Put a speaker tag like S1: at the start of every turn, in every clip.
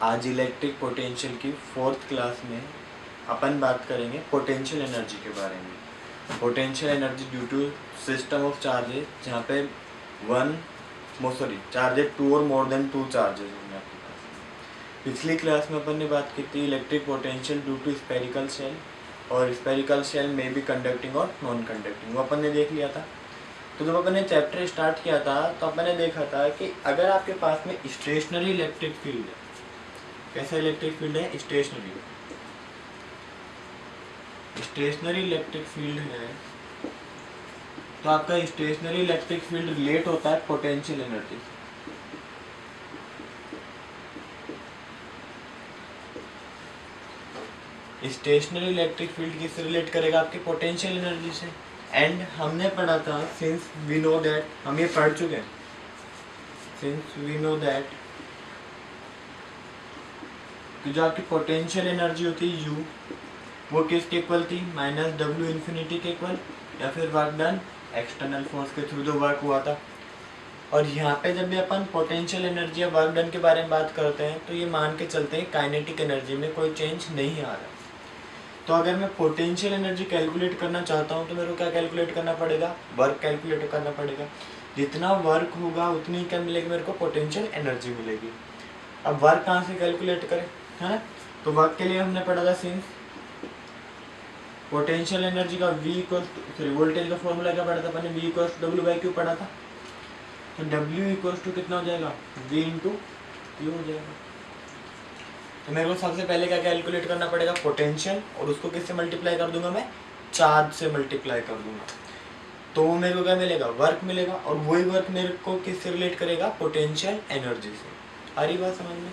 S1: आज electric potential की 4th class में अपन बात करेंगे पोटेंशियल एनर्जी के बारे में। Potential energy due to system of charges जहाँ पे चार्जेस 2 और मोर देन 2 चार्जेस होंगे आपके पास। पिछली क्लास में अपन ने बात की थी electric potential due to spherical shell, और स्पेरिकल शेल में भी कंडक्टिंग और नॉन कंडक्टिंग, वो अपन ने देख लिया था। तो जब अपन ने चैप्टर स्टार्ट किया था तो अपन ने देखा था कि अगर आपके पास में स्टेशनरी इलेक्ट्रिक फील्ड है, कैसा इलेक्ट्रिक फील्ड है, स्टेशनरी इलेक्ट्रिक फील्ड है, तो आपका स्टेशनरी इलेक्ट्रिक फील्ड रिलेट होता है पोटेंशियल एनर्जी से। स्टेशनरी इलेक्ट्रिक फील्ड किससे रिलेट करेगा, आपकी पोटेंशियल एनर्जी से। एंड हमने पढ़ा था, सिंस वी नो दैट, हम ये पढ़ चुके हैं, सिंस वी नो दैट कि जो आपकी पोटेंशियल एनर्जी होती है U, वो किसके इक्वल थी, -W इन्फिनिटी के इक्वल, या फिर वर्क डन एक्सटर्नल फोर्स के थ्रू जो वर्क हुआ था। और यहाँ पे जब भी अपन पोटेंशियल एनर्जी या वर्क डन के बारे में बात करते हैं तो ये मान के चलते हैं काइनेटिक एनर्जी में कोई चेंज नहीं आ रहा। तो अगर मैं पोटेंशियल एनर्जी कैलकुलेट करना चाहता हूँ तो मेरे को क्या कैलकुलेट करना पड़ेगा, वर्क कैलकुलेट करना पड़ेगा। जितना वर्क होगा उतनी क्या मिलेगी, मेरे को पोटेंशियल एनर्जी मिलेगी। अब वर्क कहाँ से कैलकुलेट करें, है ना। तो वर्क के लिए हमने पढ़ा था सिंस पोटेंशियल एनर्जी का वोल्टेज का फॉर्मूला क्या पढ़ा था अपन ने, V = W/Q पढ़ा था। तो W = कितना हो जाएगा, V × Q हो जाएगा। तो मेरे को सबसे पहले क्या कैलकुलेट करना पड़ेगा, पोटेंशियल, और उसको किससे मल्टीप्लाई कर दूंगा, मैं चार्ज से मल्टीप्लाई कर दूंगा। तो वो मेरे को क्या मिलेगा, वर्क मिलेगा, और वही वर्क मेरे को किससे रिलेट करेगा, पोटेंशियल एनर्जी से। आ रही बात समझ में।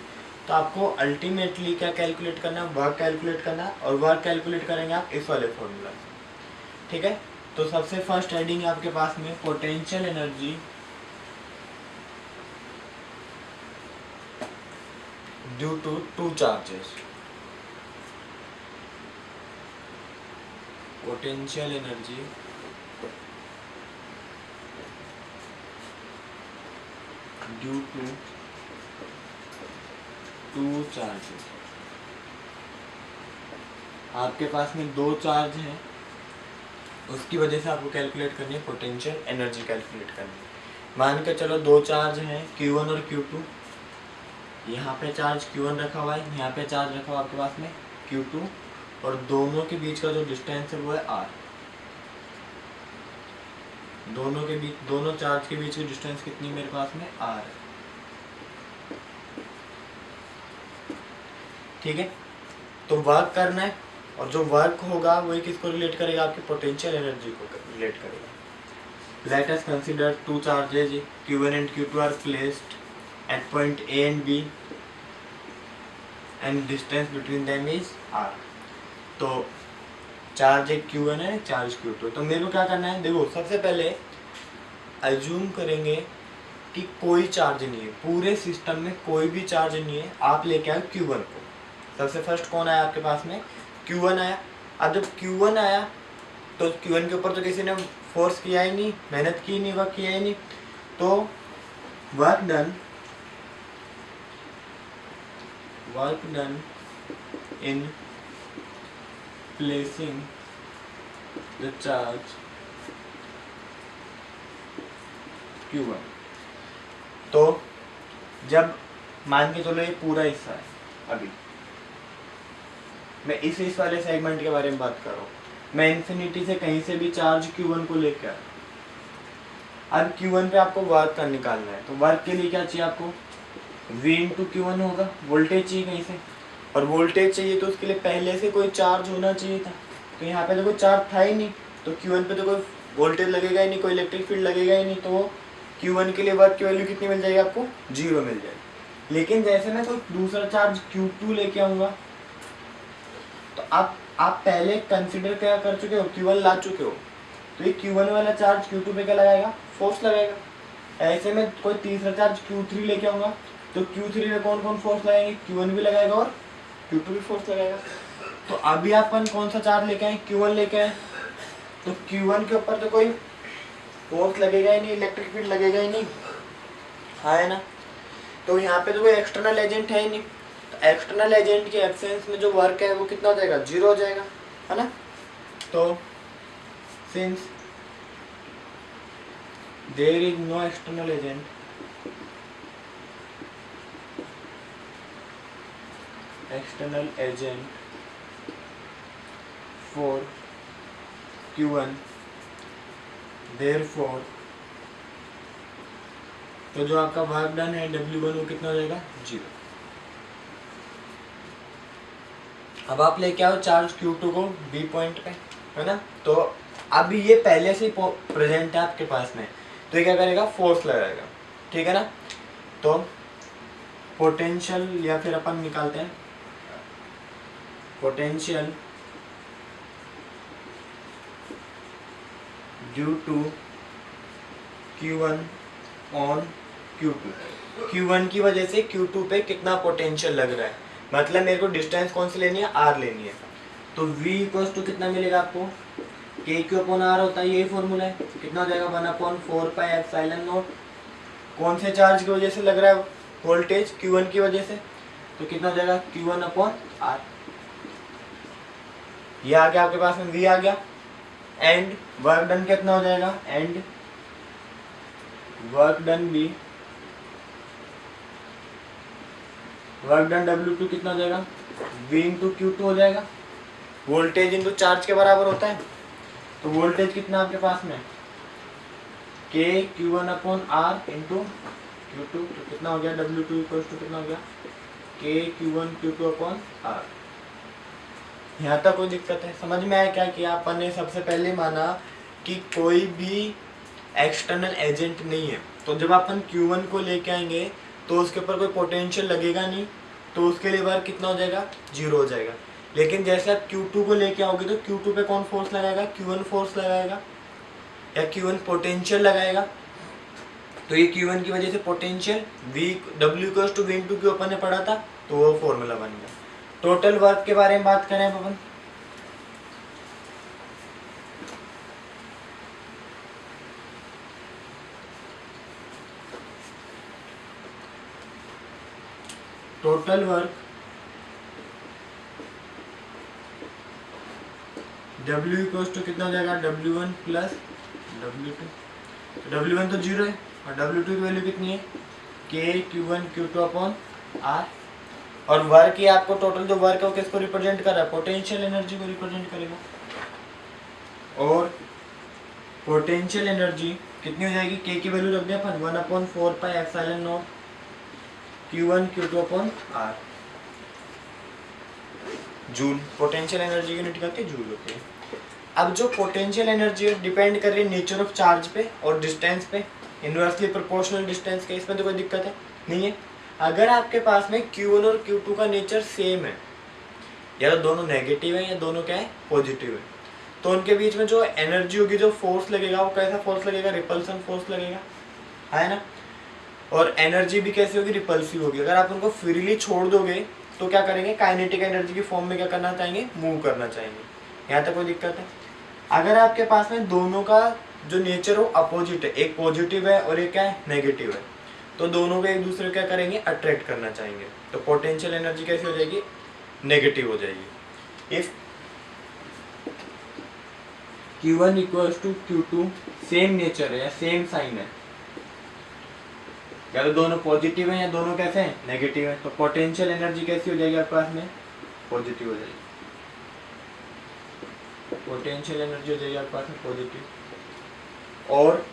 S1: तो आपको अल्टीमेटली क्या कैलकुलेट करना है, वर्क कैलकुलेट करना है, और वर्क कैलकुलेट करेंगे आप इस वाले फॉर्मूला से, ठीक है। तो सबसे फर्स्ट हेडिंग है आपके पास में potential energy due to 2 charges. Potential energy due to 2 charges. आपके पास में 2 चार्ज हैं, उसकी वजह से आपको कैलकुलेट करनी है पोटेंशियल एनर्जी कैलकुलेट करनी है। मान के चलो 2 चार्ज हैं Q1 और Q2। यहाँ पे चार्ज Q1 रखा हुआ है, यहाँ पे चार्ज रखा हुआ आपके पास में Q2, और दोनों के बीच का जो डिस्टेंस है वो है R। दोनों चार्ज के बीच की डिस्टेंस कितनी मेरे पास में R है, ठीक है। तो वर्क करना है, और जो वर्क होगा वही किसको रिलेट करेगा, आपकी पोटेंशियल एनर्जी को रिलेट करेगा। Let us consider 2 charges Q1 and Q2 are placed at point A and B and distance between them is R। तो चार्ज एक Q1 है, चार्ज Q2। तो मेरे को क्या करना है, देखो सबसे पहले अज्यूम करेंगे कि कोई चार्ज नहीं है, पूरे सिस्टम में कोई भी चार्ज नहीं है। आप लेके आए Q1 को। सबसे फर्स्ट कौन आया आपके पास में, Q1 आया। अब जब Q1 आया तो Q1 के ऊपर तो किसी ने फोर्स किया ही नहीं, मेहनत की नहीं, वर्क किया ही नहीं। तो work done in placing the charge Q1। तो जब मान के चलो ये पूरा हिस्सा है, अभी मैं इस वाले सेगमेंट के बारे में बात कर रहा हूँ। मैं इन्फिनिटी से कहीं से भी चार्ज Q1 को लेकर आया। अब Q1 पे आपको वर्क का निकालना है, तो वर्क के लिए क्या चाहिए आपको, V × Q1 होगा। वोल्टेज चाहिए कहीं से, और वोल्टेज चाहिए तो उसके लिए पहले से कोई चार्ज होना चाहिए था। तो यहाँ पे तो कोई चार्ज था ही नहीं, तो Q1 पे तो कोई वोल्टेज लगेगा ही नहीं, कोई इलेक्ट्रिक फील्ड लगेगा ही नहीं। तो Q1 के लिए वर्क की वैल्यू कितनी मिल जाएगी आपको, 0 मिल जाएगी। लेकिन जैसे मैं कोई दूसरा चार्ज Q2 लेके आऊँगा, तो आप पहले कंसिडर क्या कर चुके हो, Q1 ला चुके हो। तो ये Q1 वाला चार्ज Q2 पे क्या लगाएगा, फोर्स लगाएगा। ऐसे में कोई तीसरा चार्ज Q3 लेके आऊँगा, तो Q3 में कौन कौन फोर्स लगाएंगे, Q1 भी लगाएगा और Q2 भी फोर्स लगाएगा। तो अभी अपन कौन सा चार्ज लेके आए, Q1 लेके आए। तो Q1 के ऊपर तो कोई फोर्स लगेगा ही नहीं, इलेक्ट्रिक फील्ड लगेगा ही नहीं, है ना। तो यहाँ पे तो कोई एक्सटर्नल एजेंट है ही नहीं। तो एक्सटर्नल एजेंट की एब्सेंस में जो वर्क है वो कितना हो जाएगा, 0 हो जाएगा, है ना। तो since there is no external agent, for Q1, therefore तो जो आपका वर्क डन है W1 वो कितना हो जाएगा, 0। अब आप लेके आओ चार्ज Q2 को B पॉइंट पे, है ना। तो अभी ये पहले से प्रेजेंट है आपके पास में, तो ये क्या करेगा, फोर्स लगाएगा, ठीक है ना। तो पोटेंशियल या फिर अपन निकालते हैं potential due to Q1 on Q2, Q1 की वजह से Q2 पे कितना पोटेंशियल लग रहा है, मतलब मेरे को डिस्टेंस कौन सी लेनी है, R लेनी है। तो V इक्वल्स टू कितना मिलेगा आपको, KQ/R होता है, यही फॉर्मूला है, कितना हो जाएगा 1/4πε0। कौन से चार्ज की वजह से लग रहा है वोल्टेज, Q1 की वजह से, तो कितना हो जाएगा Q1/R। ये आ गया आपके पास में, V आ गया। एंड वर्क डन कितना हो जाएगा, एंड वर्क डन भी, वर्क डन W2 कितना हो जाएगा, V इंटू Q2 हो जाएगा। वोल्टेज इंटू चार्ज के बराबर होता है, तो वोल्टेज कितना आपके पास में, KQ1/R इंटू Q2, तो कितना हो गया W2 इक्वल्स टू कितना हो गया, KQ1Q2/R। यहाँ तक कोई दिक्कत है, समझ में आया क्या किया अपन ने। सबसे पहले माना कि कोई भी एक्सटर्नल एजेंट नहीं है, तो जब अपन Q1 को लेके आएंगे तो उसके ऊपर कोई पोटेंशियल लगेगा नहीं, तो उसके लिए वर्क कितना हो जाएगा, 0 हो जाएगा। लेकिन जैसे आप Q2 को लेके आओगे तो Q2 पे कौन फोर्स लगाएगा, Q1 फोर्स लगाएगा या Q1 पोटेंशियल लगाएगा। तो ये Q1 की वजह से potential W equals to V into Q अपन ने पढ़ा था, तो वो फॉर्मूला बन गया। टोटल वर्क के बारे में बात करें अपन, total work W equals to कितना हो जाएगा, W1 प्लस W2। W1 तो 0 है और W2 की वैल्यू कितनी है, KQ1Q2/R। और वर्क ये आपको टोटल जो वर्क है वो किसको रिप्रेजेंट कर रहा है, पोटेंशियल एनर्जी को रिप्रेजेंट करेगा। और पोटेंशियल एनर्जी कितनी हो जाएगी, K की वैल्यू रख दिया अपन 1/4πε0 Q1Q2/R। जूल, पोटेंशियल एनर्जी की यूनिट करके जूल होती है। अब जो पोटेंशियल एनर्जी डिपेंड कर रही है नेचर ऑफ चार्ज पे और डिस्टेंस पे, इनवर्सली प्रोपोर्शनल डिस्टेंस के, इसमें तो कोई दिक्कत है नहीं है। अगर आपके पास में Q1 और Q2 का नेचर सेम है, या तो दोनों नेगेटिव है या दोनों क्या है, पॉजिटिव है, तो उनके बीच में जो एनर्जी होगी, जो फोर्स लगेगा वो कैसा फोर्स लगेगा, रिपल्सन फोर्स लगेगा, है ना। और एनर्जी भी कैसी होगी, रिपल्सिव होगी। अगर आप उनको फ्रीली छोड़ दोगे तो क्या करेंगे, काइनेटिक एनर्जी की फॉर्म में क्या करना चाहेंगे, मूव करना चाहेंगे। यहाँ तक कोई दिक्कत है। अगर आपके पास में दोनों का जो नेचर हो अपोजिट है, एक पॉजिटिव है और एक क्या है, नेगेटिव है, तो दोनों को एक दूसरे को क्या करेंगे, अट्रैक्ट करना चाहेंगे, तो पोटेंशियल एनर्जी कैसी हो जाएगी, नेगेटिव हो जाएगी। If Q1 equals to Q2 same nature है या सेम साइन है, या तो दोनों पॉजिटिव है या दोनों कैसे हैं, नेगेटिव है, तो पोटेंशियल एनर्जी कैसी हो जाएगी आपके पास में, पॉजिटिव हो जाएगी। पोटेंशियल एनर्जी हो जाएगी आपके पास में पॉजिटिव। और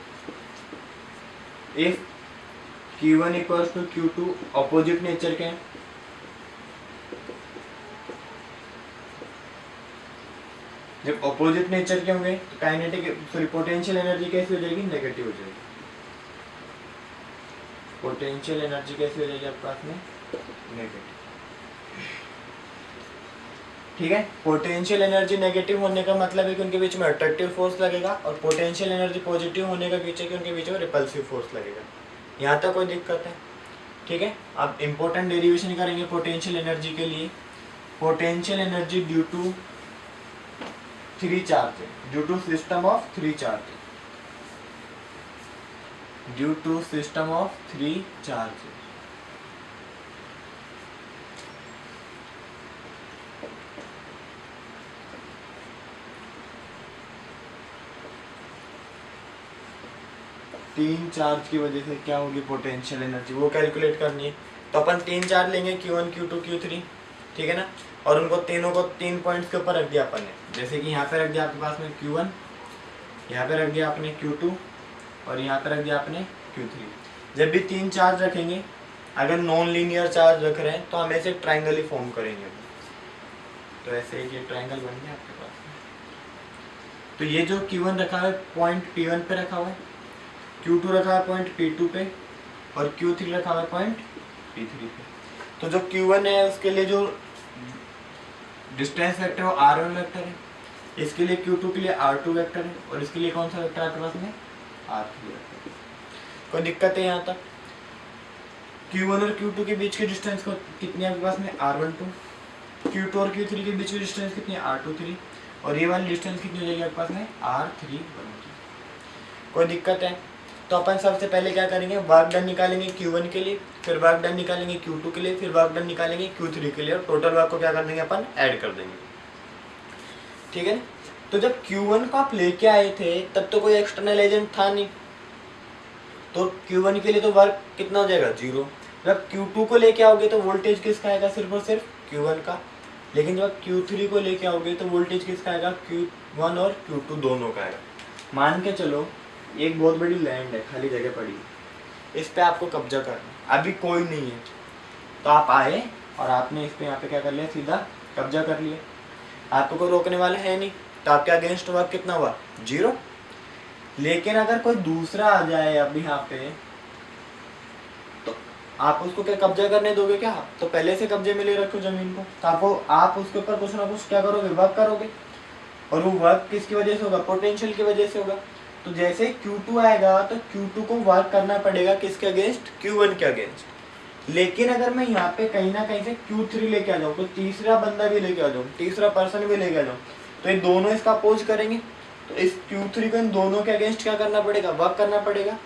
S1: if Q1 equals to Q2 opposite nature के हैं, जब ऑपोजिट नेचर के होंगे तो काइनेटिक सॉरी पोटेंशियल एनर्जी कैसी हो जाएगी, नेगेटिव हो जाएगी। पोटेंशियल एनर्जी कैसी हो जाएगी आपके पास में, नेगेटिव। ठीक है, पोटेंशियल एनर्जी नेगेटिव होने का मतलब है कि उनके बीच में अट्रैक्टिव फोर्स लगेगा, और पोटेंशियल एनर्जी पॉजिटिव होने का बीच है कि उनके बीच में रिपल्सिव फोर्स लगेगा। यहाँ तक कोई दिक्कत है, ठीक है। अब इंपॉर्टेंट डेरिवेशन करेंगे पोटेंशियल एनर्जी के लिए। Potential energy due to 3 charge, due to system of 3 charge, due to system of 3 charge. तीन चार्ज की वजह से क्या होगी पोटेंशियल एनर्जी, वो कैलकुलेट करनी है। तो अपन तीन चार्ज लेंगे Q1 Q2 Q3, ठीक है ना, और उनको तीनों को 3 पॉइंट्स के ऊपर रख दिया अपन ने। जैसे कि यहाँ पे रख दिया आपके पास में Q1, यहाँ पे रख दिया आपने Q2 और यहाँ पे रख दिया आपने Q3। जब भी तीन चार्ज रखेंगे, अगर नॉन लीनियर चार्ज रख रहे हैं तो हम ऐसे ट्राइंगल ही फॉर्म करेंगे। तो ऐसे ये ट्राइंगल बन गया आपके पास में। तो ये जो Q1 रखा है पॉइंट P1 पे रखा हुआ है, Q2 रखा है पॉइंट P2 पे और Q3 रखा हुआ है पॉइंट P3 पे। तो जो Q1 है उसके लिए जो डिस्टेंस वेक्टर है वो R1 वेक्टर है, इसके लिए Q2 के लिए R2 वेक्टर है और इसके लिए कौन सा वेक्टर आपके पास में R3 वेक्टर। कोई दिक्कत है यहाँ तक? Q1 और Q2 के बीच के डिस्टेंस को कितनी है आपके पास में R12, Q2 और Q3 के बीच की डिस्टेंस कितनी है R23 और ये वाली डिस्टेंस कितनी हो जाएगी आपके पास में R3 बनेगी। कोई दिक्कत है? तो अपन सबसे पहले क्या करेंगे, वर्क डन निकालेंगे Q1 के लिए, फिर वर्क डन निकालेंगे Q2 के लिए, फिर वर्क डन निकालेंगे Q3 के लिए और टोटल वर्क को क्या कर देंगे अपन ऐड कर देंगे, ठीक है। तो जब Q1 को आप लेके आए थे तब तो कोई एक्सटर्नल एजेंट था नहीं, तो Q1 के लिए तो वर्क कितना हो जाएगा 0। जब Q2 को लेके आओगे तो वोल्टेज किसका आएगा, सिर्फ और सिर्फ Q1 का। लेकिन जब Q3 को लेके आओगे तो वोल्टेज किसका आएगा, Q1 और Q2 दोनों का आएगा। मान के चलो एक बहुत बड़ी लैंड है, खाली जगह पड़ी है, इस पे आपको कब्जा करना, अभी कोई नहीं है, तो आप आए और आपने इस पे यहाँ पे क्या कर लिया, सीधा कब्जा कर लिया, आपको कोई रोकने वाला है नहीं, तो आपके अगेंस्ट वर्क कितना हुआ 0। लेकिन अगर कोई दूसरा आ जाए अब यहाँ पे, तो आप उसको क्या कब्जा करने दोगे क्या? तो पहले से कब्जे में ले रखो जमीन को, तो आप उसके ऊपर कुछ ना कुछ क्या करोगे, वर्क करोगे, और वो वर्क किसकी वजह से होगा, पोटेंशियल की वजह से होगा। तो जैसे Q2 आएगा तो Q2 को वर्क करना पड़ेगा किसके अगेंस्ट, Q1 के अगेंस्ट। लेकिन अगर मैं यहाँ पे कहीं ना कहीं से Q3 लेके आ जाऊँ, तो तीसरा बंदा भी लेके आ जाऊँ, तीसरा पर्सन भी लेके आ जाऊँ, तो ये दोनों इसका अपोज करेंगे, तो इस Q3 को इन दोनों के अगेंस्ट क्या करना पड़ेगा, वर्क करना पड़ेगा।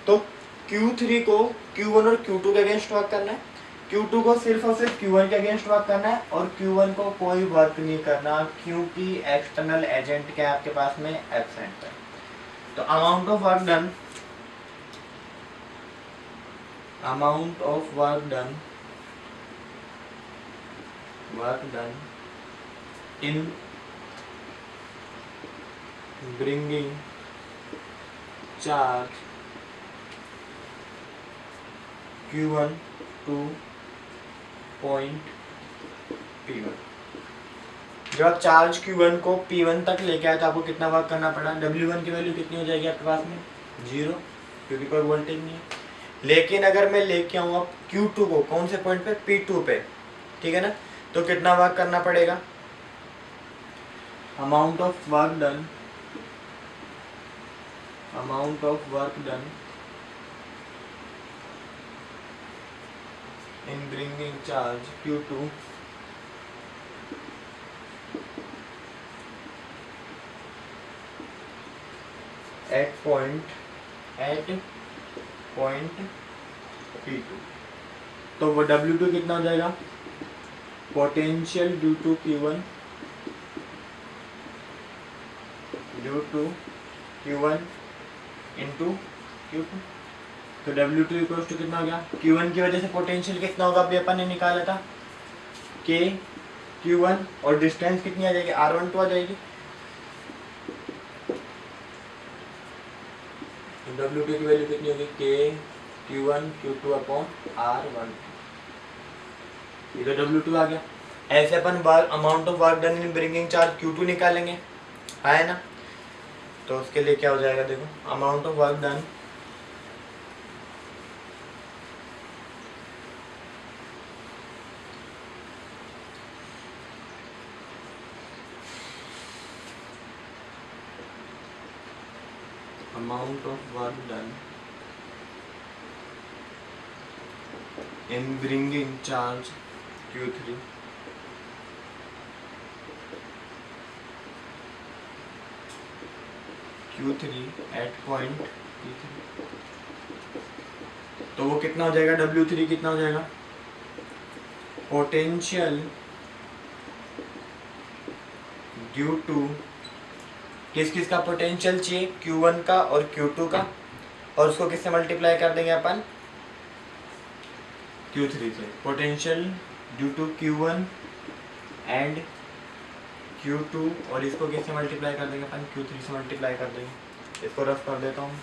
S1: तो Q3 को Q1 और Q2 के अगेंस्ट वर्क करना है, Q2 को सिर्फ और सिर्फ Q1 के अगेंस्ट वर्क करना है, और Q1 को कोई वर्क नहीं करना क्योंकि एक्सटर्नल एजेंट क्या आपके पास में एब्सेंट है। तो amount of work done in bringing charge Q1 to point P1। जब आप चार्ज Q1 को P1 तक लेके आए तो आपको कितना वर्क करना पड़ा, W1 की वैल्यू कितनी हो जाएगी आपके पास में 0, क्योंकि कोई वोल्टेज नहीं है। लेकिन अगर मैं लेके आऊँ अब Q2 को कौन से पॉइंट पे, P2 पे, ठीक है ना, तो कितना वर्क करना पड़ेगा, amount of work done in bringing charge Q2 at point P2। तो वो W2 कितना हो जाएगा, potential due to Q1 into Q2। तो W2 इक्वल्स टू कितना हो गया, Q1 की वजह से पोटेंशियल कितना होगा, अभी अपन ने निकाला था K Q1, और डिस्टेंस कितनी आ जाएगी, R12 आ जाएगी। तो W2 की वैल्यू कितनी होगी, K Q1 Q2 upon R1। ये तो W2 आ गया। ऐसे अपन amount of work done in bringing charge Q2 निकालेंगे, है ना। तो उसके लिए क्या हो जाएगा, देखो amount of work done in bringing charge Q3 at point P3। तो वो कितना हो जाएगा, W3 कितना हो जाएगा, पोटेंशियल ड्यू टू किस किस का पोटेंशियल चाहिए, Q1 का और Q2 का, और उसको किससे मल्टीप्लाई कर देंगे अपन, Q3 से। Potential due to Q1 and Q2, और इसको किससे मल्टीप्लाई कर देंगे अपन, Q3 से मल्टीप्लाई कर देंगे। इसको रफ कर देता हूँ।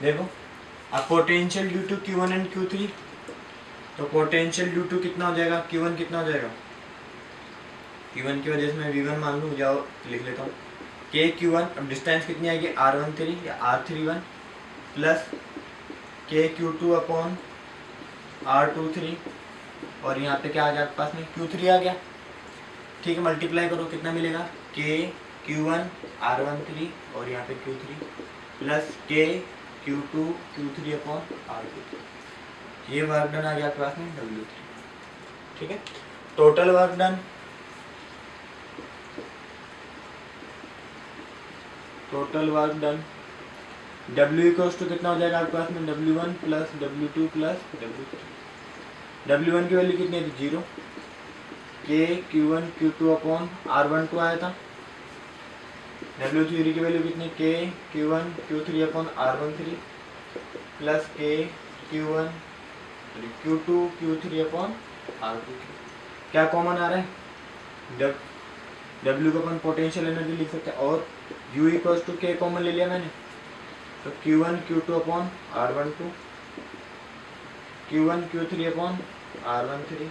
S1: देखो अब potential due to Q1 and Q3, तो पोटेंशियल ड्यू टू कितना हो जाएगा, Q1 कितना हो जाएगा, Q1 की वजह से मैं V1 मान लूँ, जाओ लिख लेता हूँ, के Q1, अब डिस्टेंस कितनी आएगी R13 या R31 प्लस के Q2 अपॉन R23, और यहाँ पे क्या आ गया आपके पास में, Q3 आ गया। ठीक है, मल्टीप्लाई करो कितना मिलेगा, के Q1 R13 और यहाँ पे Q3 प्लस के Q2 Q3 अपॉन R23, ये वर्क डन आ गया आपके पास में W3। ठीक है, total work done, W equals to कितना हो जाएगा आपके पास में, W1 plus W2 plus W3। W1 की वैल्यू कितनी थी, 0, के Q1 Q2 अपॉन R12 आया था। W3 की वैल्यू कितनी, के Q1 Q3 upon R13 plus के Q1 Q2 Q3 upon R23। क्या कॉमन आ रहा है, W को अपन पोटेंशियल एनर्जी लिख सकते हैं, और U इक्वल्स टू के कॉमन ले लिया मैंने, तो Q1 Q2 upon R12 Q1 Q3 upon R13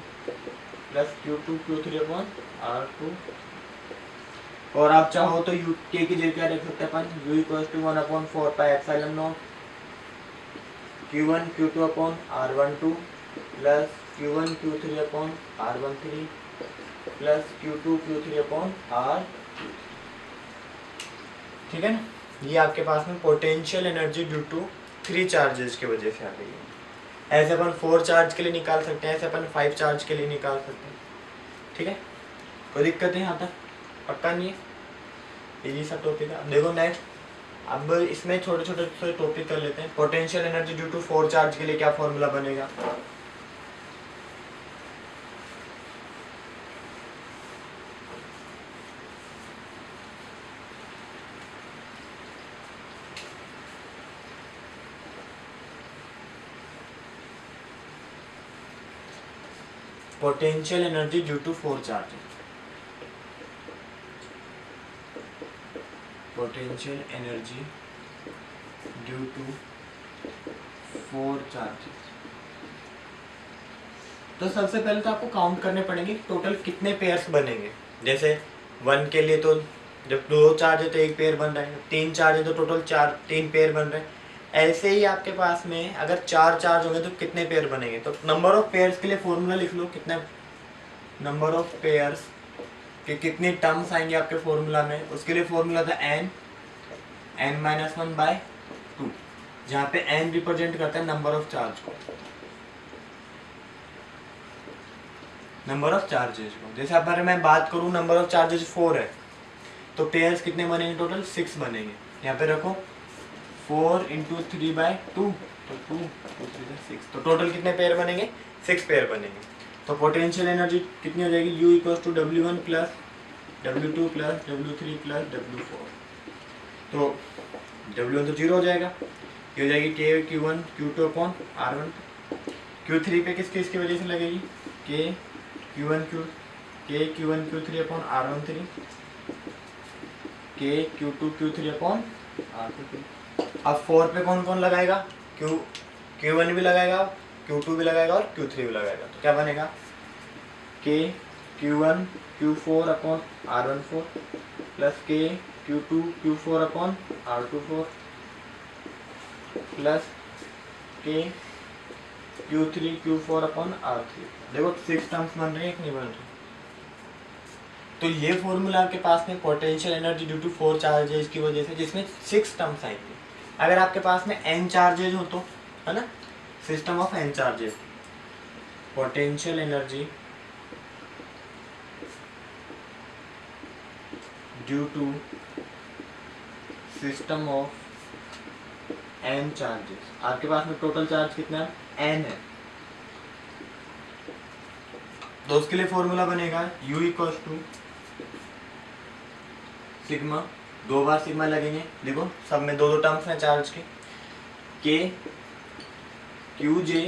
S1: plus Q2 Q3 upon R2, और आप चाहो तो U के की जगह क्या रख सकते हैं अपन, U equals to 1/4 pi epsilon naught Q1 Q2 upon R12 plus Q1 Q3 upon R13 plus Q2 Q3 upon R2। ठीक है ना, ये आपके पास में potential energy due to 3 charges की वजह से आ गई है। ऐसे अपन 4 चार्ज के लिए निकाल सकते हैं, ऐसे अपन 5 चार्ज के लिए निकाल सकते हैं। ठीक है, कोई दिक्कत है यहाँ तक, पक्का नहीं है, यही सब टॉपिक है। अब देखो नेक्स्ट, अब इसमें छोटे छोटे से टॉपिक कर लेते हैं। Potential energy due to 4 charge के लिए क्या फॉर्मूला बनेगा, potential energy due to 4 charges, potential energy due to 4 charges. तो सबसे पहले तो आपको काउंट करने पड़ेंगे टोटल कितने पेयर्स बनेंगे। जैसे 1 के लिए तो जब 2 चार्ज है तो 1 पेयर बन रहा है, 3 चार्ज है तो टोटल 3 पेयर बन रहे हैं। ऐसे ही आपके पास में अगर 4 चार्ज होंगे तो कितने पेयर बनेंगे, तो नंबर ऑफ पेयर्स के लिए फॉर्मूला लिख लो, कितने नंबर ऑफ पेयर्स के कितने टर्म्स आएंगे आपके फॉर्मूला में। उसके लिए फॉर्मूला था n-1/2, जहाँ पे n रिप्रेजेंट करता है नंबर ऑफ चार्ज को, नंबर ऑफ चार्जेस को। जैसे अगर मैं बात करूँ नंबर ऑफ चार्जेस 4 है, तो पेयर्स कितने बनेंगे, टोटल 6 बनेंगे। यहाँ पे रखो 4 × 3/2, तो 2 2 3 6, तो टोटल कितने पेयर बनेंगे, 6 पेयर बनेंगे। तो पोटेंशियल एनर्जी कितनी हो जाएगी, U equals to W1 plus W2 plus W3 plus W4। तो W1 तो 0 हो जाएगा, ये हो जाएगी के Q1 Q2 upon R1। Q3 पे किसकी वजह से लगेगी, के Q1 Q3 अपॉन R13 के Q2 Q3 अपॉन R2। अब 4 पे कौन कौन लगाएगा, Q1 भी लगाएगा, Q2 भी लगाएगा और Q3 भी लगाएगा। तो क्या बनेगा, के Q1 Q4 upon R14 plus के Q2 Q4 upon R24 plus के Q3 Q4 अपॉन R3। देखो 6 टर्म्स बन रही है, एक नहीं बन रही। तो ये फॉर्मूला आपके पास में potential energy due to 4 charges की वजह से, जिसमें 6 टर्म्स आएंगे। अगर आपके पास में n चार्जेस हो तो, है ना, system of n charges, potential energy due to system of n charges. आपके पास में टोटल चार्ज कितना है, n है। तो उसके लिए फॉर्मूला बनेगा U इक्वल्स टू सिग्मा, 2 बार सिग्मा लगेंगे, देखो सब में 2 टर्म्स हैं चार्ज के, के Q J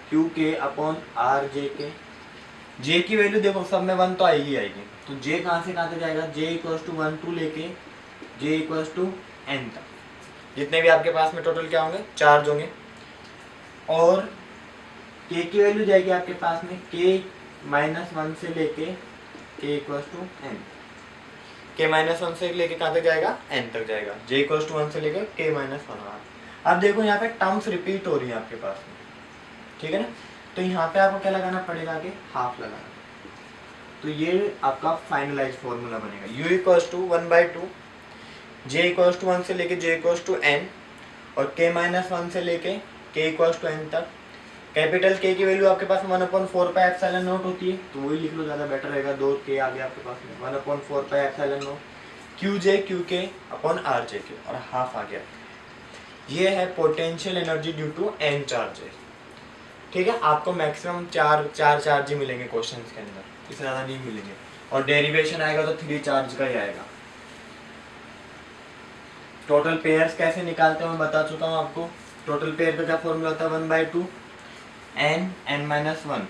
S1: Q K upon R J के। जे की वैल्यू देखो सब में 1 तो आएगी आएगी, तो जे कहाँ से कहाँ तक जाएगा, जे इक्वल्स टू 1 टू लेके जे इक्वल्स टू एन तक, जितने भी आपके पास में टोटल क्या होंगे चार्ज होंगे। और के की वैल्यू जाएगी आपके पास में के -1 से लेके के इक्वल्स टू एन, के -1 से लेके कहाँ तक जाएगा एन तक जाएगा, जे इक्वल्स टू 1 से लेके के -1। अब देखो यहाँ पे टर्म्स रिपीट हो रही है आपके पास में, ठीक है ना, तो यहाँ पे आपको क्या लगाना पड़ेगा, आगे हाफ लगाना। तो ये आपका फाइनलाइज फॉर्मूला बनेगा, u equals to 1/2 J equals to 1 से लेके जे इक्वल्स टू एन, और के -1 से लेके के इक्वल्स टू एन तक। कैपिटल के की वैल्यू आपके पास 1/4πε0 होती है, तो वही लिख लो, ज़्यादा बेटर रहेगा, 2 के आ गया आपके पास में 1/4πε0 Q J Q K upon R J K, और हाफ आ गया। ये है potential energy due to N charges, ठीक है। आपको मैक्सिमम चार चार्ज ही मिलेंगे क्वेश्चन के अंदर, इससे ज़्यादा नहीं मिलेंगे, और डेरिवेशन आएगा तो 3 चार्ज का ही आएगा। टोटल पेयर्स कैसे निकालते हैं मैं बता चुका हूँ आपको। टोटल पेयर का क्या फॉर्मूला होता है, 1/2 n(n-1),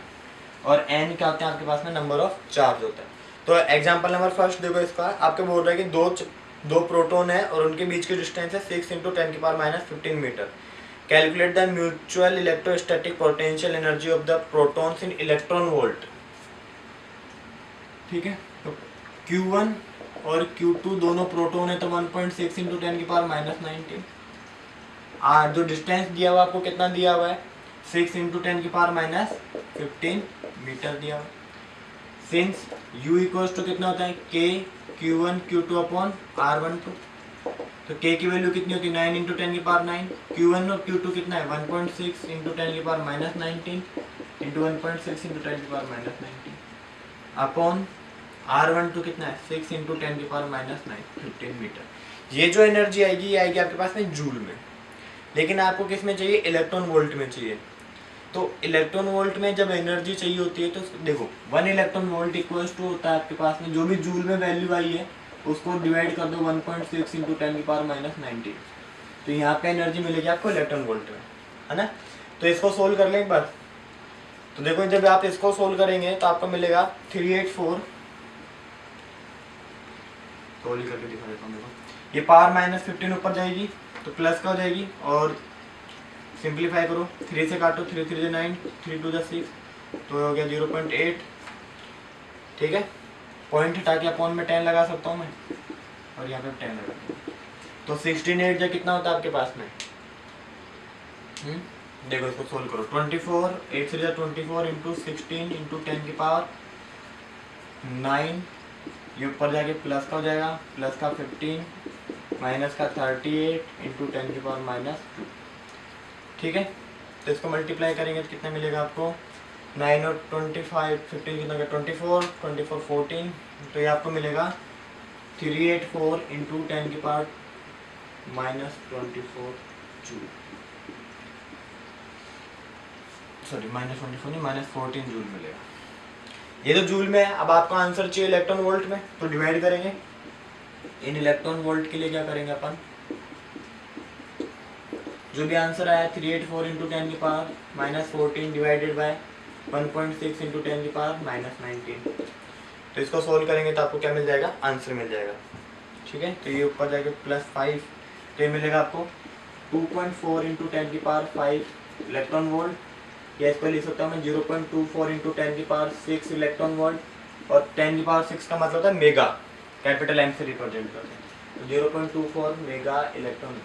S1: और n क्या होते हैं आपके पास में, नंबर ऑफ चार्ज होता है। तो एग्जांपल नंबर फर्स्ट देखो, इसका आपके बोल रहा है कि दो प्रोटॉन है और उनके बीच की डिस्टेंस है 6 × 10⁻15 metre. Calculate the mutual electrostatic potential energy of the protons in electron volt, ठीक है। तो Q1 और Q2 दोनों प्रोटॉन है, तो 1.6 × 10⁻19। जो डिस्टेंस दिया हुआ आपको कितना दिया हुआ है, 6 × 10⁻15 मीटर दिया हुआ। सिंस U इक्वल्स टू कितना होता है, K Q1 Q2 upon R12, तो K की वैल्यू कितनी होती है, 9 × 10⁹। Q1 और Q2 कितना है, 1.6 × 10⁻19 इंटू 1.6 × 10⁻19 अपॉन R12 कितना है, 6 × 10⁻15 मीटर। ये जो एनर्जी आएगी ये आएगी आपके पास में जूल में, लेकिन आपको किस में चाहिए, इलेक्ट्रॉन वोल्ट में चाहिए। तो इलेक्ट्रॉन वोल्ट में जब एनर्जी चाहिए होती है तो देखो 1 इलेक्ट्रॉन वोल्ट इक्वल्स टू होता है आपके पास में, जो भी जूल में वैल्यू आई है उसको डिवाइड कर दो 1.6 × 10⁻19, तो यहाँ पे एनर्जी मिलेगी आपको इलेक्ट्रॉन वोल्ट में, है ना। तो इसको सोल्व कर लें एक बार। तो देखो जब आप इसको सोल्व करेंगे तो आपको मिलेगा 384, सोल्व करके दिखा देता हूँ। देखो ये पावर -15 ऊपर जाएगी तो प्लस का हो जाएगी, और सिंप्लीफाई करो, 3 से काटो, 3 3 9, 3 2 6, तो हो गया 0.8, ठीक है। पॉइंट हटा के अपॉन में 10 लगा सकता हूँ मैं, और यहाँ पे 10 लगा दूँ, तो 16 8 कितना होता है आपके पास में, देखो इसको सोल्व करो, 24 8 से 24 इंटू 16 इंटू 10 की पावर 9, ये ऊपर जाके प्लस का हो जाएगा, प्लस का 15 माइनस का 38 इंटू 10 की पावर -2, ठीक है। तो इसको मल्टीप्लाई करेंगे तो कितना मिलेगा आपको, 9 और 25 15 कितना होगा, 24 24 14, तो ये आपको मिलेगा 384 इंटू 10 की पावर -24 जूल, सॉरी -24 नहीं -14 जूल मिलेगा। ये तो जूल में है। अब आपको आंसर चाहिए इलेक्ट्रॉन वोल्ट में, तो डिवाइड करेंगे। इन इलेक्ट्रॉन वोल्ट के लिए क्या करेंगे अपन, जो भी आंसर आया 384 इंटू 10 की पावर -14 डिवाइडेड बाय 1.6 इंटू 10 की पावर -19, तो इसको सोल्व करेंगे तो आपको क्या मिल जाएगा, आंसर मिल जाएगा, ठीक है। तो ये ऊपर जाके +5, तो ये मिलेगा आपको 2.4 इंटू 10 की पावर 5 इलेक्ट्रॉन वोल्ट, या इसको लिख सकता हूँ मैं 0.24 इंटू 10 की पावर 6 इलेक्ट्रॉन वोल्ट, और 10 की पावर 6 का मतलब होता है मेगा, कैपिटल M से रिप्रेजेंट करते हैं, तो 0.24 मेगा इलेक्ट्रॉन।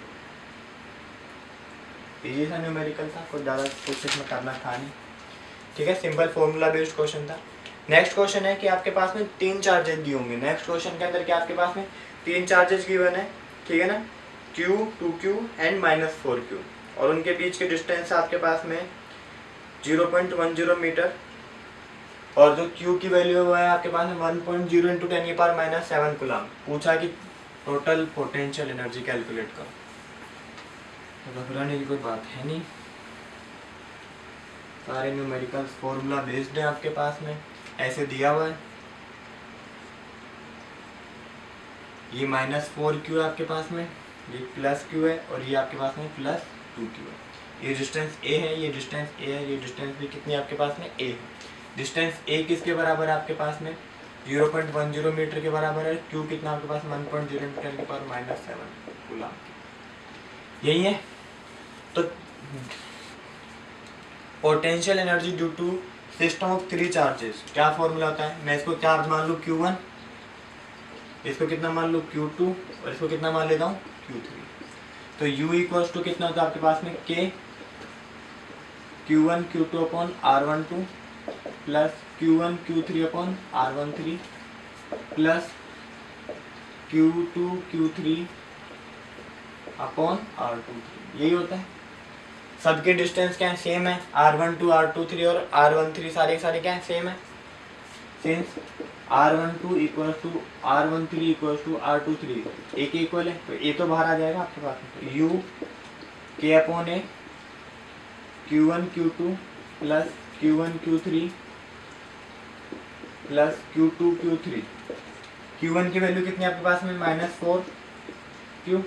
S1: इजी सा न्यूमेरिकल था, कुछ ज़्यादा कुछ इसमें करना था नहीं, ठीक है। सिंपल फॉर्मूला बेस्ड क्वेश्चन था। नेक्स्ट क्वेश्चन है कि आपके पास में 3 चार्जेस दिए होंगे। नेक्स्ट क्वेश्चन के अंदर क्या आपके पास में 3 चार्जेस गिवन है, ठीक है ना, Q 2Q एंड -4Q, और उनके बीच के डिस्टेंस आपके पास में 0.10 मीटर, और जो Q की वैल्यू है आपके पास में 1.0 इंटू 10 की पावर -7 कूलम। पूछा कि टोटल पोटेंशियल एनर्जी कैलकुलेट करो, तो घबराने की कोई बात है नहीं, सारे न्यूमेरिकल्स फॉर्मूला बेस्ड है आपके पास में। ऐसे दिया हुआ है, ये -4Q है आपके पास में, ये +Q है और ये आपके पास में +2Q है। ये डिस्टेंस A है, ये डिस्टेंस A है, ये डिस्टेंस भी कितनी आपके पास में A है। डिस्टेंस A किसके बराबर है आपके पास में 0.10 मीटर के बराबर है। Q कितना आपके पास 1.0 × 10⁻⁷ कूलम, यही है। तो potential energy due to system of 3 charges, क्या फॉर्मूला होता है। मैं इसको चार्ज मान लूँ Q1, इसको कितना मान लूँ Q2 और इसको कितना मान लेता हूँ Q3। तो U इक्वल्स टू कितना होता है आपके पास में K Q1 Q2 upon R12 plus Q1 Q3 upon R13 plus Q2 Q3 upon R23, यही होता है। सबके डिस्टेंस क्या है, सेम है। R12 R23 और R13 सारे क्या है, सेम है। Since R12 equal to R13 equal to R23 एक इक्वल है, तो ए तो बाहर आ जाएगा आपके पास में। तो U K upon A Q1 Q2 plus Q1 Q3 plus Q2 Q3। Q1 की वैल्यू कितनी आपके पास में -4Q,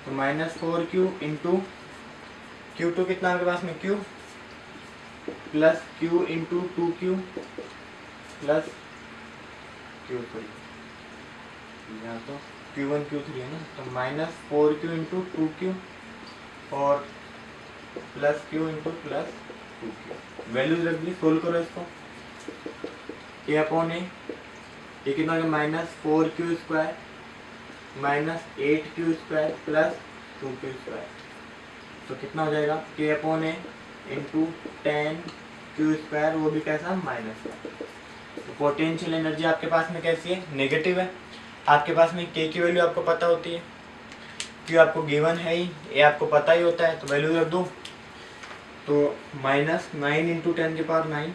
S1: तो -4Q इंटू Q2 कितना आपके पास में Q plus Q into 2Q plus Q3, यहाँ तो Q1 Q3 है ना, तो -4Q इंटू 2Q और plus Q into plus 2Q। Values रख दी, सोल्व करो इसको। K अपॉन A, ये कितना हो गया -4Q square -8Q square plus 2Q square, तो कितना हो जाएगा K upon A into 10Q square, वो भी कैसा माइनस है। तो पोटेंशियल एनर्जी आपके पास में कैसी है, नेगेटिव है। आपके पास में K की वैल्यू आपको पता होती है, Q आपको गिवन है ही, A आपको पता ही होता है, तो वैल्यू रख दूँ। तो -9 × 10⁹,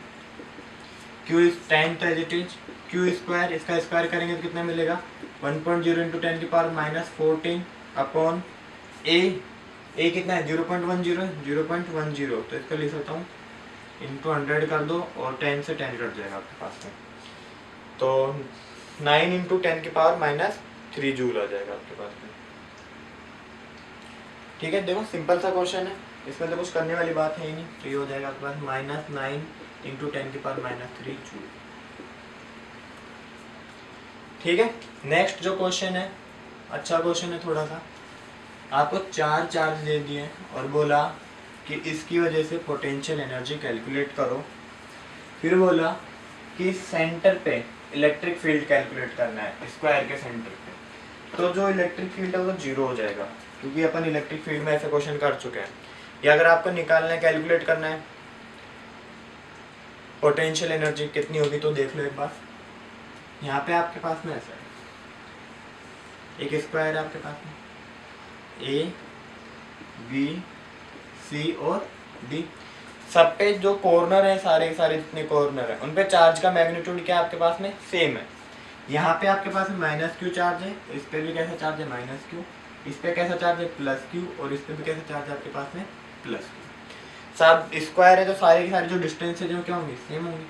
S1: Q इज 10 तो as it is, Q square, इसका स्क्वायर करेंगे तो कितना मिलेगा 1.0 × 10⁻14 अपॉन A कितना है 0.10, तो इसका लिख सकता हूँ इंटू 100 कर दो और 10 से 10 कट जाएगा आपके पास में, तो 9 × 10⁻³ जूल आ जाएगा आपके पास में। ठीक है, देखो सिंपल सा क्वेश्चन है, इसमें तो कुछ करने वाली बात है ही नहीं। तो ये हो जाएगा आपके पास -9 × 10⁻³ जूल। ठीक है, नेक्स्ट जो क्वेश्चन है, अच्छा क्वेश्चन है थोड़ा सा। आपको 4 चार्ज दे दिए और बोला कि इसकी वजह से पोटेंशियल एनर्जी कैलकुलेट करो। फिर बोला कि सेंटर पे इलेक्ट्रिक फील्ड कैलकुलेट करना है, स्क्वायर के सेंटर पे। तो जो इलेक्ट्रिक फील्ड है वो 0 हो जाएगा, क्योंकि अपन इलेक्ट्रिक फील्ड में ऐसे क्वेश्चन कर चुके हैं। या अगर आपको निकालना है, कैलकुलेट करना है पोटेंशियल एनर्जी कितनी होगी, तो देख लो एक बार। यहाँ पे आपके पास में ऐसा है, एक स्क्वायर है आपके पास में, A B C और D। सब पे जो कॉर्नर है, सारे जितने कॉर्नर है उन पे चार्ज का मैग्नीट्यूड क्या आपके पास में सेम है। यहाँ पे आपके पास -Q चार्ज है, इस पे भी कैसा चार्ज है -Q, इस पे कैसा चार्ज है +Q और इस पे भी कैसा चार्ज है आपके पास में +Q। सब स्क्वायर है तो सारे की सारी जो डिस्टेंस है जो क्या होंगी, सेम होंगी।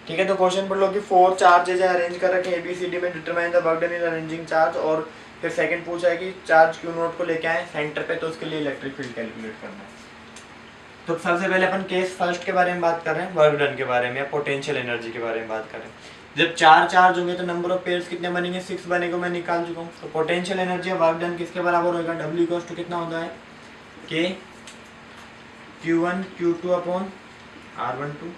S1: ठीक है, तो क्वेश्चन पढ़ लो कि 4 चार्जेज है अरेंज कर रखे ABCD में, determine the work done in arranging charge. और फिर सेकंड पूछा है कि चार्ज Q0 को लेके आए सेंटर पे, तो उसके लिए इलेक्ट्रिक फील्ड कैलकुलेट करना है। तो सबसे पहले अपन केस फर्स्ट के बारे में बात कर रहे हैं, वर्क डन के बारे में या पोटेंशियल एनर्जी के बारे में बात कर रहे हैं। जब 4 चार्ज होंगे तो नंबर ऑफ पेयर्स कितने बनेंगे, 6 बनेगा, मैं निकाल चुका हूँ। तो पोटेंशियल एनर्जी वर्क डन किसके बराबर होगा, W इक्वल्स टू कितना होता है K Q1 Q2 upon R12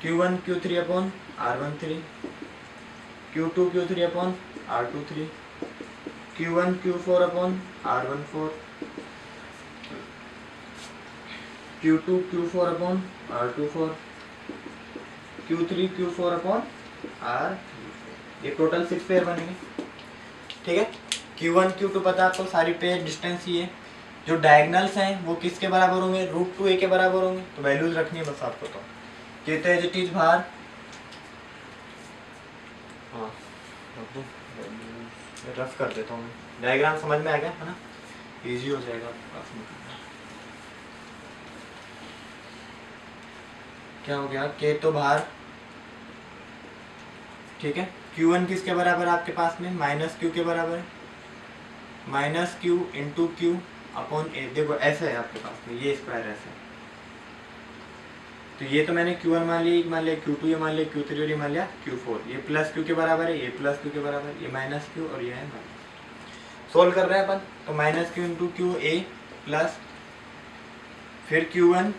S1: Q1 Q3 upon R13 Q2 Q3 upon R23 Q1 Q4 upon R14 Q2 Q4 upon R24 Q3 Q4 upon R। ये total 6 pair बनेंगे। ठीक है, Q1 Q2 पता है आपको, सारी पेयर डिस्टेंस ही है। जो डायगनल्स हैं वो किसके बराबर होंगे, √2a के बराबर होंगे। तो वैल्यूज रखनी है बस आपको। तो ये तो एज इट इज बाहर, हाँ रफ कर देता हूँ, डायग्राम समझ में आ गया है ना, इजी हो जाएगा आपको। क्या हो गया, के तो बाहर, ठीक है। Q1 किसके बराबर है आपके पास में, माइनस क्यू के बराबर है, minus Q into Q upon A. देखो ऐसे है आपके पास में, ये स्क्वायर ऐसे है, तो ये तो मैंने Q1 मान लिया, मान लिया Q2, ये मान लिया Q3 और ये मान लिया Q4। ये प्लस क्यू के बराबर है, ये प्लस क्यू के बराबर है, ये माइनस क्यू और ये है माइनस। सोल्व कर रहे हैं अपन, तो minus Q into Q A plus फिर Q1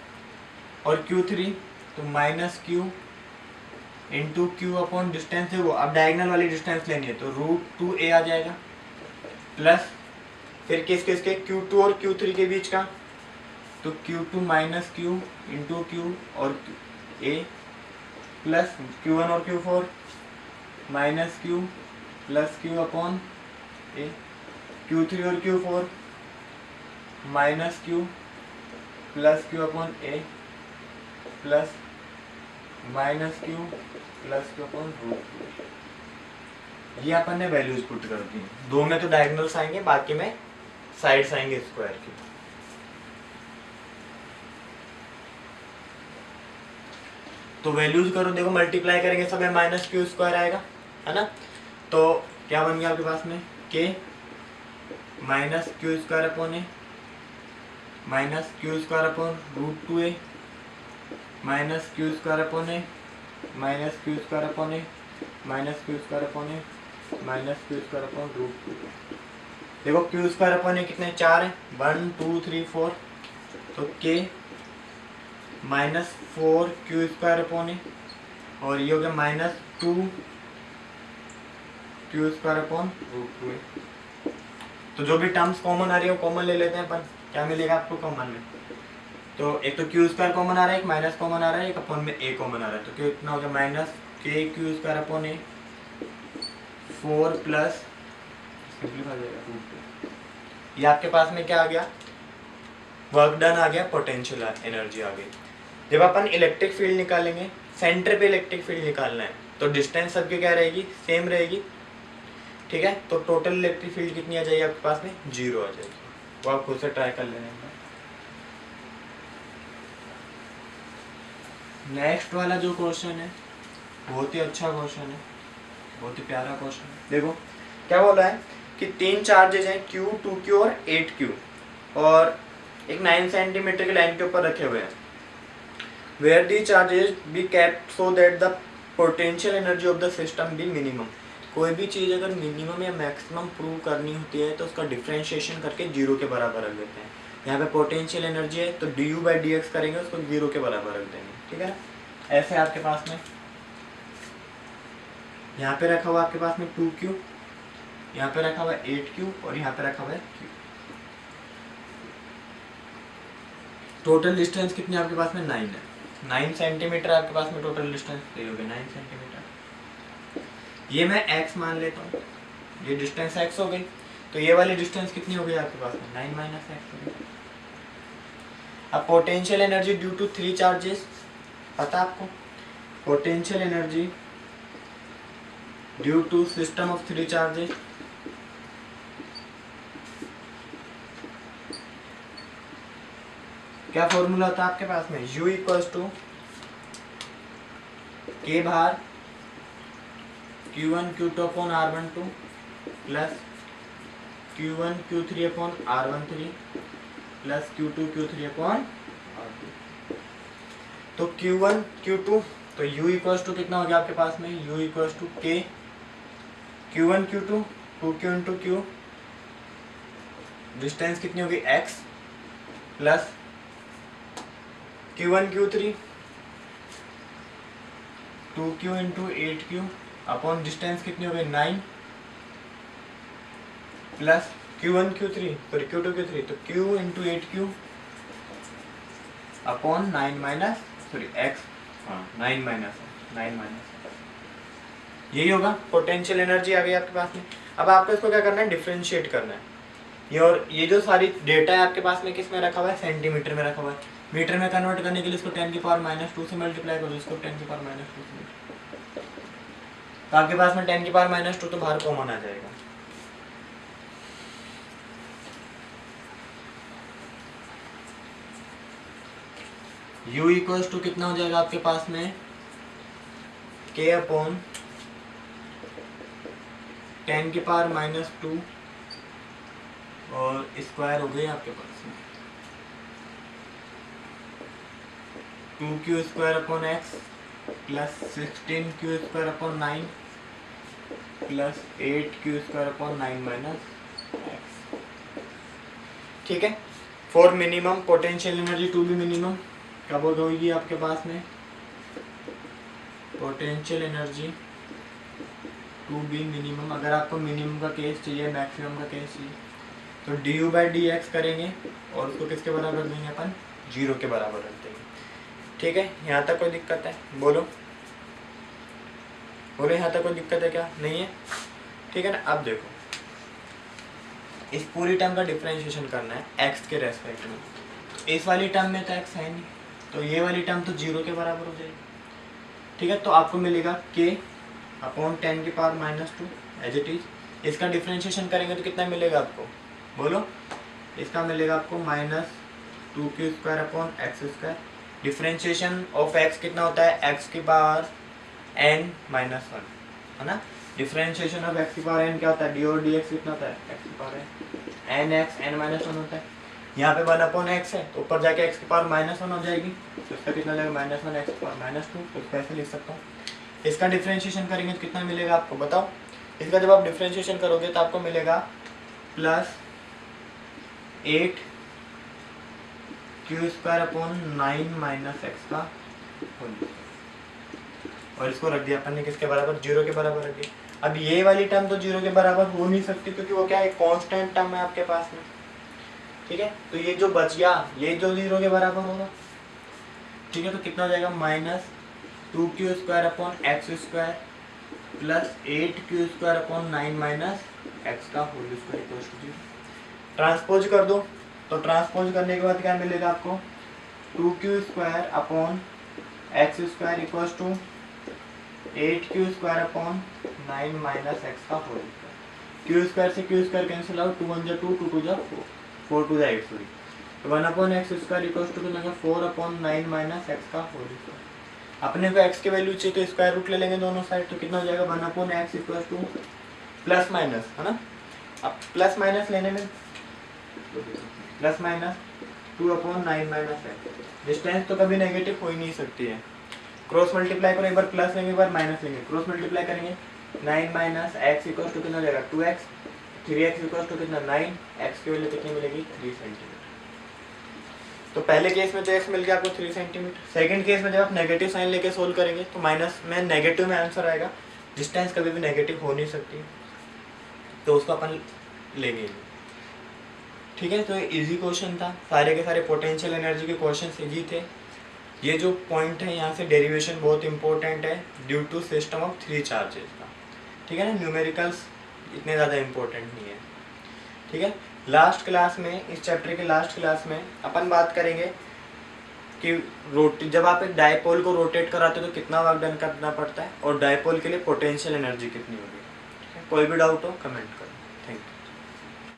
S1: और Q3, तो minus Q into Q upon distance है वो, अब डायगनल वाली डिस्टेंस लेनी है तो √2a आ जाएगा, प्लस फिर किसके Q2 और Q3 के बीच का, तो Q2 minus Q into Q और ए प्लस Q1 और Q4 minus Q plus Q upon A, Q3 और Q4 minus Q plus Q upon A plus minus Q plus Q upon √2। ये अपन ने वैल्यूज पुट कर दी, दो में तो डायगोनल्स आएंगे, बाकी में साइड्स आएंगे स्क्वायर की। तो वैल्यूज करो, देखो मल्टीप्लाई करेंगे सब में माइनस क्यू स्क्वायर आएगा, है ना। तो क्या बन गया आपके पास में, K minus Q square upon A minus Q square upon √2a minus Q square upon A minus Q square upon A minus Q square upon A minus Q square upon √2। देखो क्यू स्क्वायर अपॉन ए कितने, 4 है, 1 2 3 4, तो के minus 4 Q square upon ए और ये हो गया minus 2 Q square upon √2a। तो जो भी टर्म्स कॉमन आ रही है वो कॉमन ले लेते हैं अपन, क्या मिलेगा आपको कॉमन में, तो एक तो क्यू स्क्वायर कॉमन आ रहा है, एक माइनस कॉमन आ रहा है, एक अपॉन में ए कॉमन आ रहा है, तो क्यों इतना हो गया माइनस के क्यू स्क्वायर अपॉन ए 4 प्लस सिंपलीफाई हो जाएगा, ये आपके पास में क्या आ गया, वर्क डन आ गया, पोटेंशियल एनर्जी आ गई। जब अपन इलेक्ट्रिक फील्ड निकालेंगे, सेंटर पे इलेक्ट्रिक फील्ड निकालना है, तो डिस्टेंस सबकी क्या रहेगी, सेम रहेगी, ठीक है। तो टोटल इलेक्ट्रिक फील्ड कितनी आ जाएगी आपके पास में, 0 आ जाएगी। वो आप खुद से ट्राई कर लेना। नेक्स्ट वाला जो क्वेश्चन है बहुत ही अच्छा क्वेश्चन है, बहुत ही प्यारा क्वेश्चन है। देखो क्या बोला है कि 3 चार्जेज हैं Q, 2Q और 8Q और एक 9 सेंटीमीटर की लाइन के ऊपर रखे हुए हैं। Where the charges be kept so that the potential energy of the system be minimum. कोई भी चीज़ अगर मिनिमम या मैक्सिमम प्रूव करनी होती है तो उसका डिफ्रेंशिएशन करके 0 के बराबर रख देते हैं। यहाँ पे पोटेंशियल एनर्जी है तो du/dx करेंगे, उसको 0 के बराबर रख देंगे, ठीक है ना। ऐसे आपके पास में यहाँ पे रखा हुआ आपके पास में 2Q, यहाँ पे रखा हुआ है 8Q और यहाँ पे रखा हुआ है Q। टोटल डिस्टेंस कितनी आपके पास में 9 है, 9 सेंटीमीटर आपके पास में टोटल डिस्टेंस हो गया 9 सेंटीमीटर। ये मैं x मान लेता हूँ, ये डिस्टेंस x हो गई, तो ये वाली डिस्टेंस कितनी हो गई आपके पास में 9 माइनस x हो गई। अब potential energy due to 3 charges पता आपको, potential energy due to system of 3 charges क्या फॉर्मूला होता है आपके पास में, U इक्वल्स टू के बाहर Q1 Q2 upon R12 plus Q1 Q3 upon R13 plus Q2 Q3 upon R2। तो Q1 Q2 तो U इक्वल्स टू कितना हो गया आपके पास में, U equals to K Q1 Q2 2Q into Q, distance कितनी होगी X plus Q1 Q3 2Q into 8Q upon distance कितनी हो गई 9 plus Q1 Q3 sorry Q2 Q3 तो Q into 8Q upon 9 minus sorry X, हाँ 9 minus यही होगा। Potential energy आ गई आपके पास में। अब आपको इसको क्या करना है, डिफरेंशिएट करना है। ये और ये जो सारी डेटा है आपके पास में किस में रखा हुआ है, सेंटीमीटर में रखा हुआ है। मीटर में कन्वर्ट करने के लिए इसको 10 की पावर -2 से मल्टीप्लाई करो, इसको 10 की पावर -2 से, तो आपके पास में 10 की पावर -2 तो बाहर कॉमन आ जाएगा। u इक्वल्स टू कितना हो जाएगा आपके पास में k अपॉन 10⁻⁻2 और स्क्वायर हो गई आपके पास में 2q² upon x plus 16q² upon 9 plus 8q² upon 9 minus x। ठीक है, for minimum potential energy to be minimum कब होगी आपके पास में potential energy to be minimum. अगर आपको मिनिमम का केस चाहिए मैक्सिमम का केस चाहिए तो du/dx करेंगे और उसको किसके बराबर रख देंगे अपन 0 के बराबर रख देंगे। ठीक है, यहाँ तक कोई दिक्कत है? बोलो बोलो, यहाँ तक कोई दिक्कत है क्या? नहीं है? ठीक है ना। अब देखो इस पूरी टर्म का डिफरेंशिएशन करना है x के रेस्पेक्ट में। इस वाली टर्म में तो x है नहीं, तो ये वाली टर्म तो 0 के बराबर हो जाएगी। ठीक है, तो आपको मिलेगा k upon 10⁻⁻2 as it is. इसका डिफरेंशिएशन करेंगे तो कितना मिलेगा आपको? बोलो, इसका मिलेगा आपको -2q² upon x²। Differentiation of x कितना होता है x की पावर n-1 है ना। डिफरेंशिएशन ऑफ x की पावर n क्या होता है? d और dx कितना होता है? x की पावर n(x) n-1 होता है। यहाँ पे 1 अपॉन x है तो ऊपर जाके x की पावर -1 हो जाएगी, तो इसका कितना हो जाएगा -1 x की पावर -2। तो इसको ऐसे लिख सकता हूँ। इसका डिफरेंशिएशन करेंगे तो कितना मिलेगा आपको बताओ? इसका जब आप डिफरेंशिएशन करोगे तो आपको मिलेगा +8q² अपॉन 9 माइनस x का होल। और इसको रख दिया अपन ने किसके बराबर? 0 के बराबर रख दिया। अब ये वाली टर्म तो 0 के बराबर हो नहीं सकती क्योंकि वो क्या है कांस्टेंट टर्म है आपके पास में। ठीक है, तो ये जो बच गया ये जो 0 के बराबर होगा। ठीक है, तो कितना हो जाएगा -2q² upon x² plus 8q² upon 9 minus x का whole square equal to 0। Transpose कर दो, तो ट्रांसपोज करने के बाद क्या मिलेगा आपको 2q² upon x² equal to 8q² upon 9 minus x का होल स्क्वायर। q² से q² कैंसिल आउट, 2 1 2 2 2 4 2 8 सॉरी। तो 1 अपॉन x² इक्वल टू कितना 4 अपॉन 9 माइनस x का होल स्क्वायर। अपने को x की वैल्यू चाहिए तो स्क्वायर रूट ले लेंगे दोनों साइड, तो कितना हो जाएगा 1 upon x equal two plus minus है ना। अब प्लस माइनस लेने में plus minus 2 upon 9 minus x। Distance तो कभी नेगेटिव हो ही नहीं सकती है। क्रॉस मल्टीप्लाई करो, एक बार प्लस लेंगे एक बार माइनस लेंगे, क्रॉस मल्टीप्लाई करेंगे 9 माइनस x इक्वल टू कितना हो जाएगा 2x, 3x इक्वल टू कितना 9, x की वैल्यू कितनी मिलेगी 3 सेंटीमीटर। तो पहले केस में तो x मिल गया आपको 3 सेंटीमीटर। सेकंड केस में जब आप नेगेटिव साइन लेके सोल्व करेंगे तो माइनस में नेगेटिव में आंसर आएगा। डिस्टेंस कभी भी नेगेटिव हो नहीं सकती, तो उसको अपन लेंगे। ठीक है, तो ये इजी क्वेश्चन था। सारे के सारे पोटेंशियल एनर्जी के क्वेश्चन इजी थे। ये जो पॉइंट है यहाँ से डेरिवेशन बहुत इंपॉर्टेंट है due to system of 3 charges का। ठीक है ना, न्यूमेरिकल्स इतने ज़्यादा इम्पोर्टेंट नहीं है। ठीक है, लास्ट क्लास में इस चैप्टर के लास्ट क्लास में अपन बात करेंगे कि जब आप एक डायपोल को रोटेट कराते हो तो कितना वर्क डन करना पड़ता है और डायपोल के लिए पोटेंशियल एनर्जी कितनी होगी। कोई भी डाउट हो कमेंट करो।